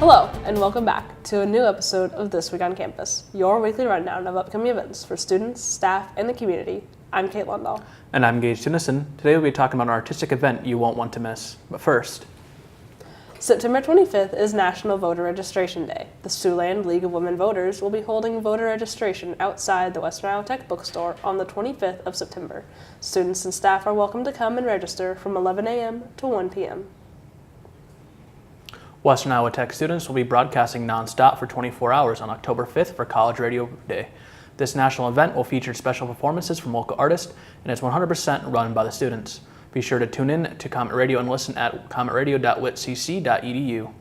Hello, and welcome back to a new episode of This Week on Campus, your weekly rundown of upcoming events for students, staff, and the community. I'm Kate Lundahl. And I'm Gage Tennyson. Today we'll be talking about an artistic event you won't want to miss. But first, September 25th is National Voter Registration Day. The Siouxland League of Women Voters will be holding voter registration outside the Western Iowa Tech bookstore on the 25th of September. Students and staff are welcome to come and register from 11 a.m. to 1 p.m. Western Iowa Tech students will be broadcasting nonstop for 24 hours on October 5th for College Radio Day. This national event will feature special performances from local artists and is 100% run by the students. Be sure to tune in to Comet Radio and listen at cometradio.witcc.edu.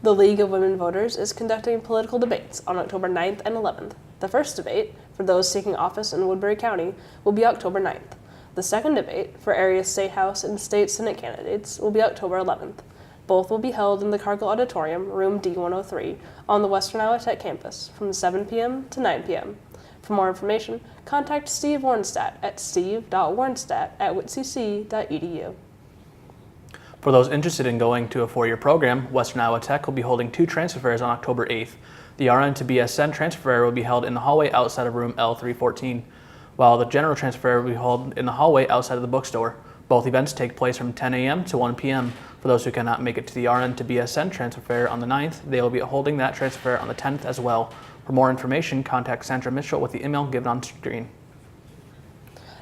The League of Women Voters is conducting political debates on October 9th and 11th. The first debate, for those seeking office in Woodbury County, will be October 9th. The second debate, for area State House and State Senate candidates, will be October 11th. Both will be held in the Cargill Auditorium, room D103, on the Western Iowa Tech campus from 7 p.m. to 9 p.m. For more information, contact Steve Warnstadt at steve.warnstadt@witcc.edu. For those interested in going to a four-year program, Western Iowa Tech will be holding two transfer fairs on October 8th. The RN to BSN transfer fair will be held in the hallway outside of room L314, while the general transfer fair will be held in the hallway outside of the bookstore. Both events take place from 10 a.m. to 1 p.m. For those who cannot make it to the RN to BSN transfer fair on the 9th, they will be holding that transfer fair on the 10th as well. For more information, contact Sandra Mitchell with the email given on screen.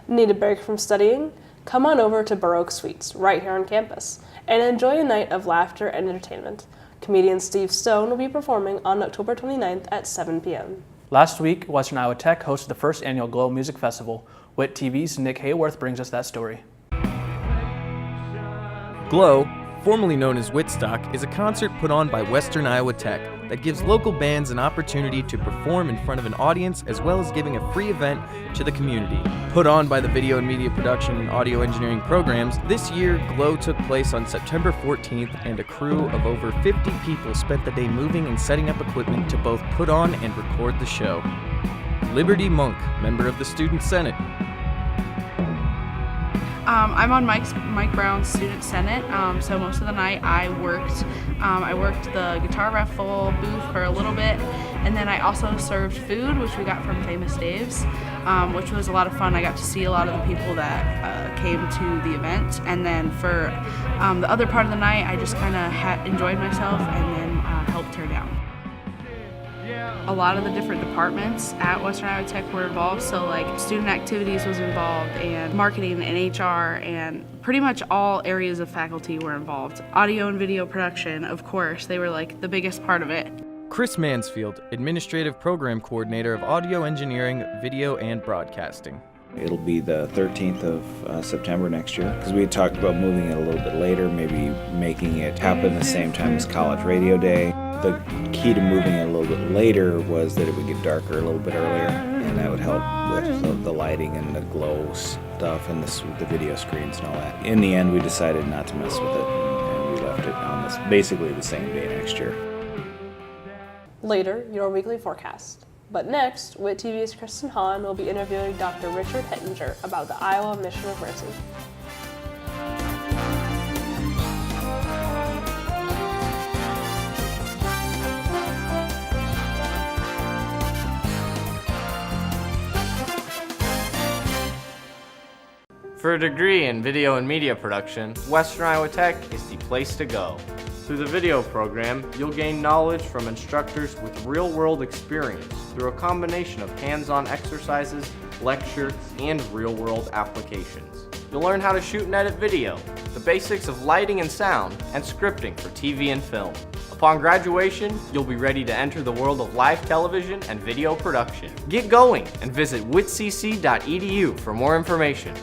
Need a break from studying? Come on over to Baroque Suites, right here on campus, and enjoy a night of laughter and entertainment. Comedian Steve Stone will be performing on October 29th at 7 p.m. Last week, Western Iowa Tech hosted the first annual Glow Music Festival. WIT TV's Nick Hayworth brings us that story. Glow, formerly known as Whitstock, is a concert put on by Western Iowa Tech that gives local bands an opportunity to perform in front of an audience as well as giving a free event to the community. Put on by the Video and Media Production and Audio Engineering programs, this year Glow took place on September 14th and a crew of over 50 people spent the day moving and setting up equipment to both put on and record the show. Liberty Monk, member of the Student Senate. I'm on Mike Brown's Student Senate, so most of the night I worked the guitar raffle booth for a little bit, and then I also served food, which we got from Famous Dave's, which was a lot of fun. I got to see a lot of the people that came to the event, and then for the other part of the night, I just kind of enjoyed myself and then helped her down. A lot of the different departments at Western Iowa Tech were involved, so like student activities was involved, and marketing and HR, and pretty much all areas of faculty were involved. Audio and video production, of course, they were like the biggest part of it. Chris Mansfield, Administrative Program Coordinator of Audio Engineering, Video, and Broadcasting. It'll be the 13th of September next year, because we had talked about moving it a little bit later, maybe making it happen the same time as College Radio Day. The key to moving it a little bit later was that it would get darker a little bit earlier, and that would help with the lighting and the glow stuff and the video screens and all that. In the end, we decided not to mess with it, and we left it on basically the same day next year. Later, your weekly forecast. But next, WIT TV's Kristen Hahn will be interviewing Dr. Richard Hettinger about the Iowa Mission of Mercy. For a degree in video and media production, Western Iowa Tech is the place to go. Through the video program, you'll gain knowledge from instructors with real-world experience through a combination of hands-on exercises, lecture, and real-world applications. You'll learn how to shoot and edit video, the basics of lighting and sound, and scripting for TV and film. Upon graduation, you'll be ready to enter the world of live television and video production. Get going and visit witcc.edu for more information.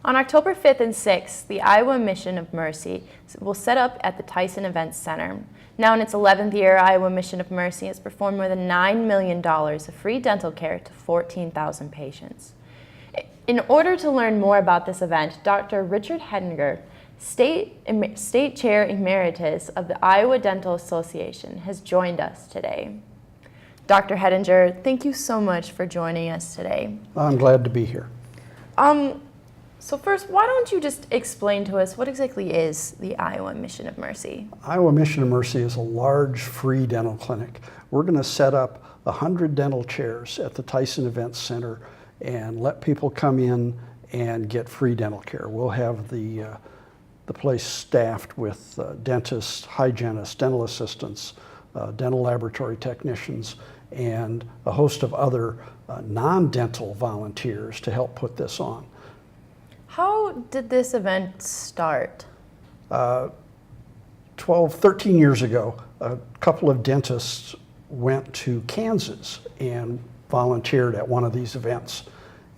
On October 5th and 6th, the Iowa Mission of Mercy will set up at the Tyson Events Center. Now in its 11th year, Iowa Mission of Mercy has performed more than $9 million of free dental care to 14,000 patients. In order to learn more about this event, Dr. Richard Hedinger, State Chair Emeritus of the Iowa Dental Association, has joined us today. Dr. Hedinger, thank you so much for joining us today. I'm glad to be here. So first, why don't you just explain to us what exactly is the Iowa Mission of Mercy? Iowa Mission of Mercy is a large free dental clinic. We're going to set up 100 dental chairs at the Tyson Events Center and let people come in and get free dental care. We'll have the place staffed with dentists, hygienists, dental assistants, dental laboratory technicians, and a host of other non-dental volunteers to help put this on. How did this event start? 13 years ago, a couple of dentists went to Kansas and volunteered at one of these events.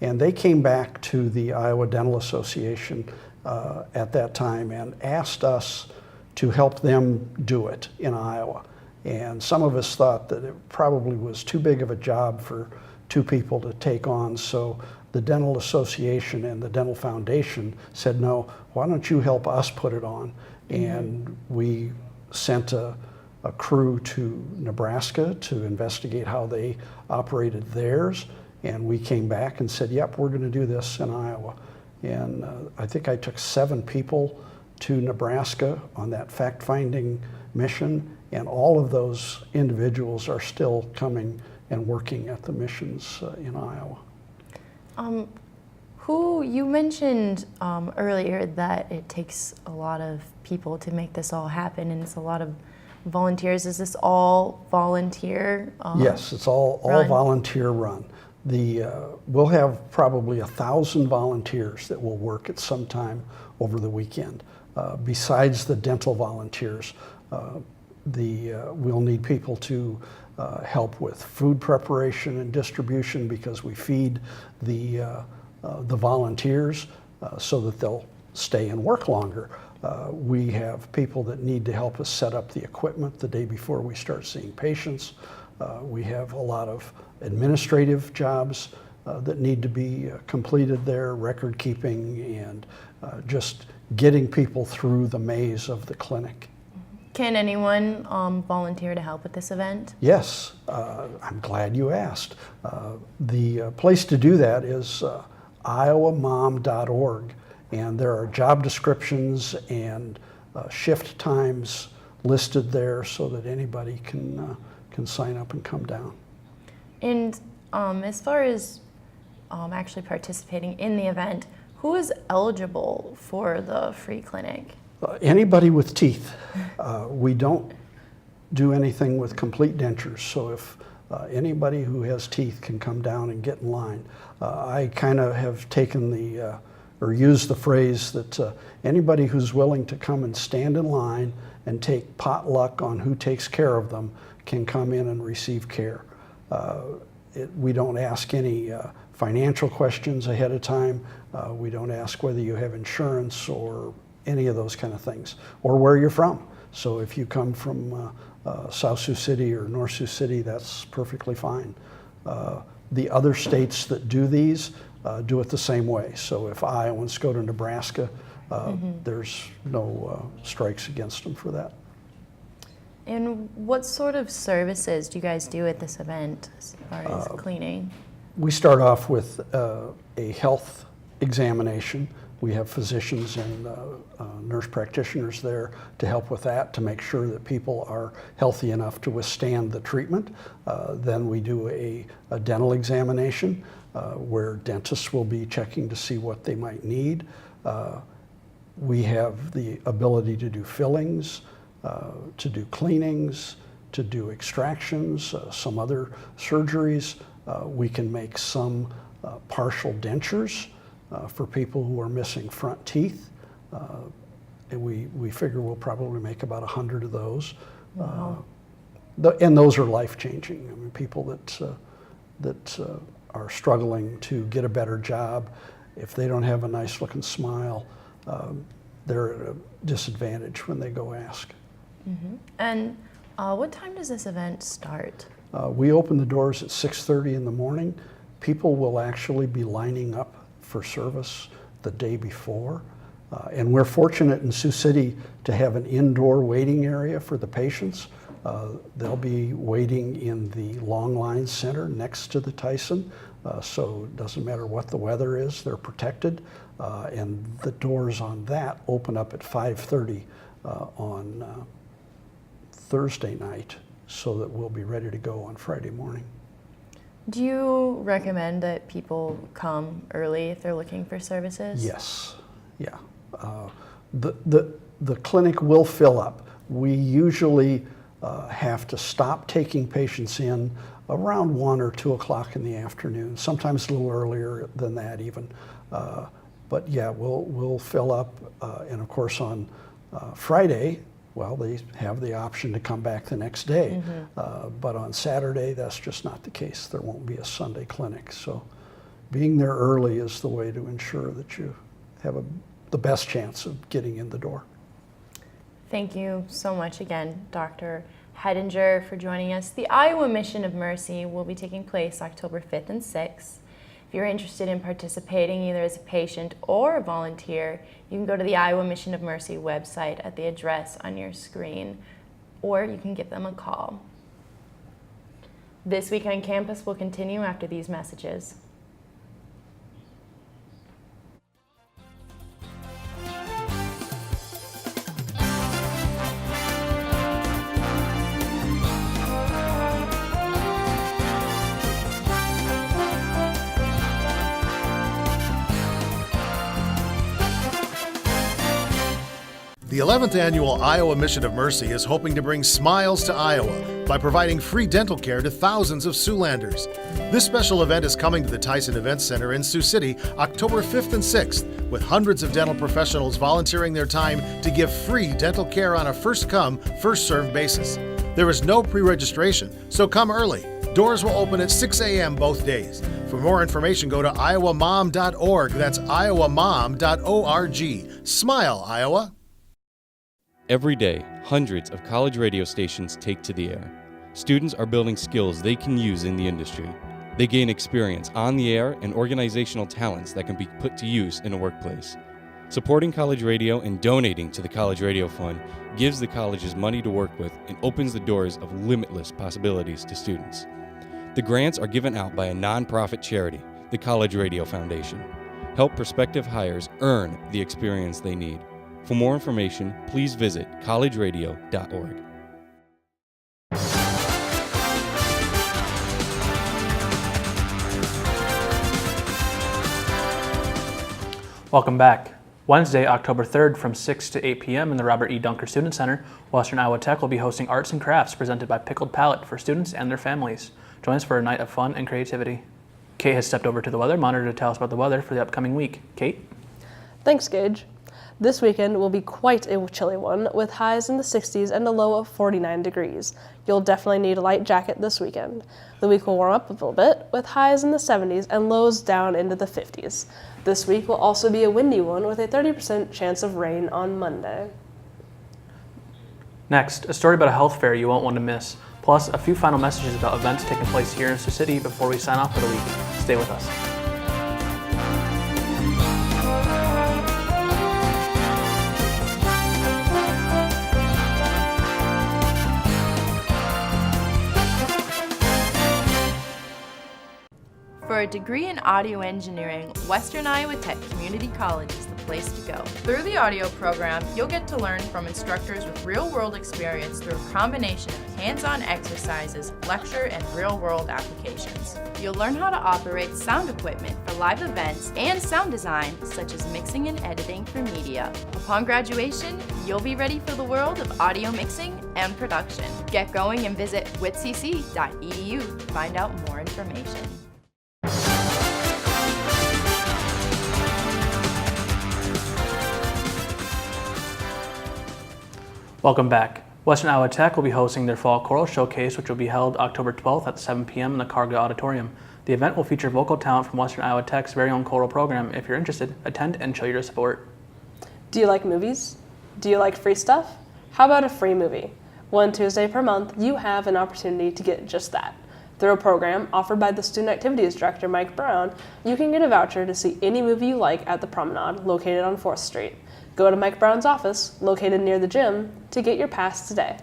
And they came back to the Iowa Dental Association at that time and asked us to help them do it in Iowa. And some of us thought that it probably was too big of a job for two people to take on, so the Dental Association and the Dental Foundation said, no, why don't you help us put it on? And we sent a crew to Nebraska to investigate how they operated theirs, and we came back and said, yep, we're going to do this in Iowa. And I think I took 7 people to Nebraska on that fact-finding mission, and all of those individuals are still coming and working at the missions in Iowa. You mentioned earlier that it takes a lot of people to make this all happen, and it's a lot of volunteers. Is this all volunteer? Yes, it's all volunteer run. We'll have probably 1,000 volunteers that will work at some time over the weekend. Besides the dental volunteers, we'll need people to help with food preparation and distribution, because we feed the volunteers so that they'll stay and work longer. We have people that need to help us set up the equipment the day before we start seeing patients. We have a lot of administrative jobs that need to be completed there, record keeping, and just getting people through the maze of the clinic. Can anyone volunteer to help with this event? Yes, I'm glad you asked. The place to do that is iowamom.org, and there are job descriptions and shift times listed there so that anybody can sign up and come down. And as far as actually participating in the event, who is eligible for the free clinic? Anybody with teeth. We don't do anything with complete dentures, so if anybody who has teeth can come down and get in line. I kind of have taken or used the phrase that anybody who's willing to come and stand in line and take potluck on who takes care of them can come in and receive care. We don't ask any financial questions ahead of time. We don't ask whether you have insurance or any of those kind of things, or where you're from. So if you come from South Sioux City or North Sioux City, that's perfectly fine. The other states that do these do it the same way. So if Iowans go to Nebraska, there's no strikes against them for that. And what sort of services do you guys do at this event as far as cleaning? We start off with a health examination. We have physicians and nurse practitioners there to help with that, to make sure that people are healthy enough to withstand the treatment. Then we do a dental examination where dentists will be checking to see what they might need. We have the ability to do fillings, to do cleanings, to do extractions, some other surgeries. We can make some partial dentures for people who are missing front teeth. And we figure we'll probably make about 100 of those. Wow. And those are life-changing. I mean, people that are struggling to get a better job if they don't have a nice looking smile, they're at a disadvantage when they go ask. And what time does this event start? We open the doors at 6:30 in the morning. People will actually be lining up for service the day before. And we're fortunate in Sioux City to have an indoor waiting area for the patients. They'll be waiting in the Long Line Center next to the Tyson. So it doesn't matter what the weather is, they're protected. And the doors on that open up at 5:30 on Thursday night, so that we'll be ready to go on Friday morning. Do you recommend that people come early if they're looking for services? Yes, yeah. The clinic will fill up. We usually have to stop taking patients in around 1 or 2 o'clock in the afternoon, sometimes a little earlier than that even. But yeah, we'll fill up, and of course on Friday, well, they have the option to come back the next day. But on Saturday, that's just not the case. There won't be a Sunday clinic. So being there early is the way to ensure that you have the best chance of getting in the door. Thank you so much again, Dr. Hedinger, for joining us. The Iowa Mission of Mercy will be taking place October 5th and 6th. If you're interested in participating either as a patient or a volunteer, you can go to the Iowa Mission of Mercy website at the address on your screen, or you can give them a call. This Week on Campus will continue after these messages. The 11th Annual Iowa Mission of Mercy is hoping to bring smiles to Iowa by providing free dental care to thousands of Siouxlanders. This special event is coming to the Tyson Events Center in Sioux City October 5th and 6th, with hundreds of dental professionals volunteering their time to give free dental care on a first-come, first-served basis. There is no pre-registration, so come early. Doors will open at 6 a.m. both days. For more information, go to iowamom.org. That's iowamom.org. Smile, Iowa. Every day, hundreds of college radio stations take to the air. Students are building skills they can use in the industry. They gain experience on the air and organizational talents that can be put to use in a workplace. Supporting college radio and donating to the College Radio Fund gives the colleges money to work with and opens the doors of limitless possibilities to students. The grants are given out by a nonprofit charity, the College Radio Foundation. Help prospective hires earn the experience they need. For more information, please visit collegeradio.org. Welcome back. Wednesday, October 3rd from 6 to 8 p.m. in the Robert E. Dunker Student Center, Western Iowa Tech will be hosting arts and crafts presented by Pickled Palate for students and their families. Join us for a night of fun and creativity. Kate has stepped over to the weather monitor to tell us about the weather for the upcoming week. Kate? Thanks, Gage. This weekend will be quite a chilly one, with highs in the 60s and a low of 49 degrees. You'll definitely need a light jacket this weekend. The week will warm up a little bit, with highs in the 70s and lows down into the 50s. This week will also be a windy one, with a 30% chance of rain on Monday. Next, a story about a health fair you won't want to miss, plus a few final messages about events taking place here in Sioux City before we sign off for the week. Stay with us. For a degree in audio engineering, Western Iowa Tech Community College is the place to go. Through the audio program, you'll get to learn from instructors with real-world experience through a combination of hands-on exercises, lecture, and real-world applications. You'll learn how to operate sound equipment for live events and sound design, such as mixing and editing for media. Upon graduation, you'll be ready for the world of audio mixing and production. Get going and visit witcc.edu to find out more information. Welcome back. Western Iowa Tech will be hosting their Fall Choral Showcase, which will be held October 12th at 7 p.m. in the Cargill Auditorium. The event will feature vocal talent from Western Iowa Tech's very own choral program. If you're interested, attend and show your support. Do you like movies? Do you like free stuff? How about a free movie? One Tuesday per month, you have an opportunity to get just that. Through a program offered by the Student Activities Director, Mike Brown, you can get a voucher to see any movie you like at the Promenade, located on 4th Street. Go to Mike Brown's office, located near the gym, to get your pass today.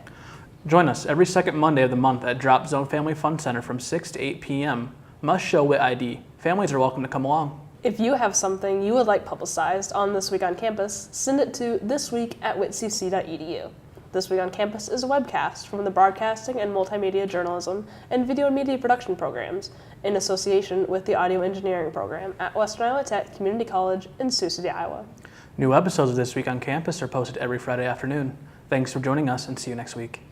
Join us every second Monday of the month at Drop Zone Family Fun Center from 6 to 8 p.m. Must show WIT ID. Families are welcome to come along. If you have something you would like publicized on This Week on Campus, send it to thisweek@witcc.edu. This Week on Campus is a webcast from the Broadcasting and Multimedia Journalism and Video and Media Production programs in association with the Audio Engineering program at Western Iowa Tech Community College in Sioux City, Iowa. New episodes of This Week on Campus are posted every Friday afternoon. Thanks for joining us and see you next week.